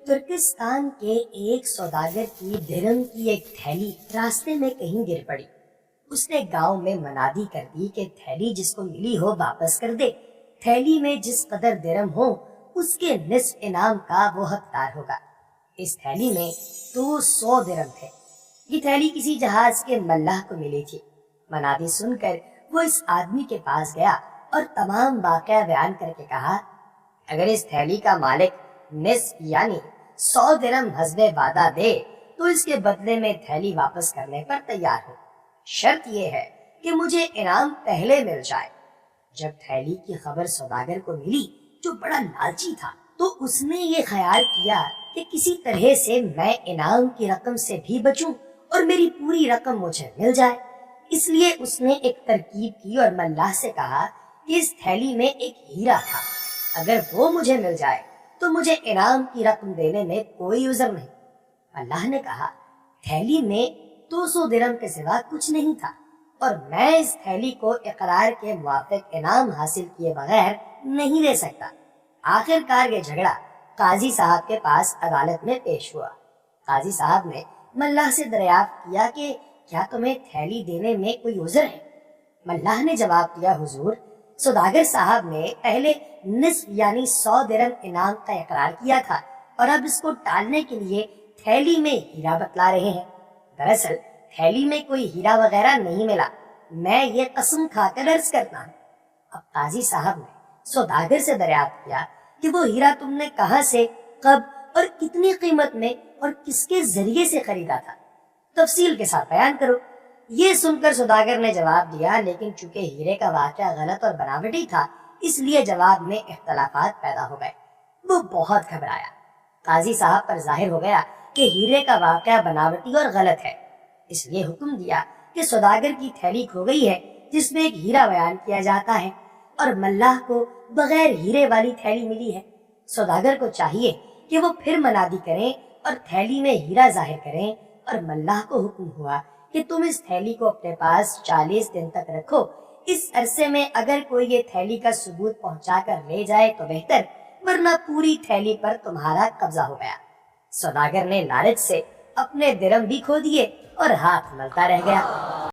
Turkestan کے ایک سوداگر کی درم کی ایک تھیلی راستے میں کہیں گر پڑی۔ اس نے گاؤں میں منادی کر دی کہ تھیلی جس کو ملی ہو واپس کر دے، تھیلی میں جس قدر درم ہو اس کے نصف انعام کا وہ حقدار ہوگا۔ اس تھیلی میں 200 درم تھے۔ یہ تھیلی کسی جہاز کے ملاح کو ملی تھی۔ منادی سن کر وہ اس آدمی کے پاس گیا اور تمام واقعہ بیان کر کے کہا، اگر اس تھیلی کا مالک نصف یعنی 100 درم حسب وعدہ دے تو اس کے بدلے میں تھیلی واپس کرنے پر تیار ہو۔ شرط یہ ہے کہ مجھے انعام پہلے مل جائے۔ جب تھیلی کی خبر سوداگر کو ملی جو بڑا لالچی تھا تو اس نے یہ خیال کیا کہ کسی طرح سے میں انعام کی رقم سے بھی بچوں اور میری پوری رقم مجھے مل جائے۔ اس لیے اس نے ایک ترکیب کی اور ملاح سے کہا کہ اس تھیلی میں ایک ہیرا تھا، اگر وہ مجھے مل جائے تو مجھے انعام کی رقم دینے میں کوئی عذر نہیں۔ ملاح نے کہا، تھیلی میں 200 درم کے سوا کچھ نہیں تھا اور میں اس تھیلی کو اقرار کے موافق انعام حاصل کیے بغیر نہیں دے سکتا۔ آخر کار یہ جھگڑا قاضی صاحب کے پاس عدالت میں پیش ہوا۔ قاضی صاحب نے ملاح سے دریافت کیا کہ کیا تمہیں تھیلی دینے میں کوئی عذر ہے؟ ملاح نے جواب دیا، حضور، سوداگر صاحب نے پہلے نصف یعنی 100 درم انعام کا اقرار کیا تھا اور اب اس کو ٹالنے کے لیے تھیلی میں ہیرا بتلا رہے ہیں۔ دراصل تھیلی میں کوئی ہیرا وغیرہ نہیں ملا، میں یہ قسم کھا کر عرض کرتا ہوں۔ اب قاضی صاحب نے سوداگر سے دریافت کیا کہ وہ ہیرا تم نے کہاں سے، کب اور کتنی قیمت میں اور کس کے ذریعے سے خریدا تھا، تفصیل کے ساتھ بیان کرو۔ یہ سن کر سوداگر نے جواب دیا، لیکن چونکہ ہیرے کا واقعہ غلط اور بناوٹی تھا اس لیے جواب میں اختلافات پیدا ہو گئے۔ وہ بہت گھبرایا۔ قاضی صاحب پر ظاہر ہو گیا کہ ہیرے کا واقعہ بناوٹی اور غلط ہے، اس لیے حکم دیا کہ سوداگر کی تھیلی کھو گئی ہے جس میں ایک ہیرا بیان کیا جاتا ہے اور ملاح کو بغیر ہیرے والی تھیلی ملی ہے۔ سوداگر کو چاہیے کہ وہ پھر منادی کریں اور تھیلی میں ہیرا ظاہر کریں، اور ملاح کو حکم ہوا کہ تم اس تھیلی کو اپنے پاس 40 دن تک رکھو، اس عرصے میں اگر کوئی یہ تھیلی کا ثبوت پہنچا کر لے جائے تو بہتر، ورنہ پوری تھیلی پر تمہارا قبضہ ہو گیا۔ سوداگر نے لالچ سے اپنے درم بھی کھو دیے اور ہاتھ ملتا رہ گیا۔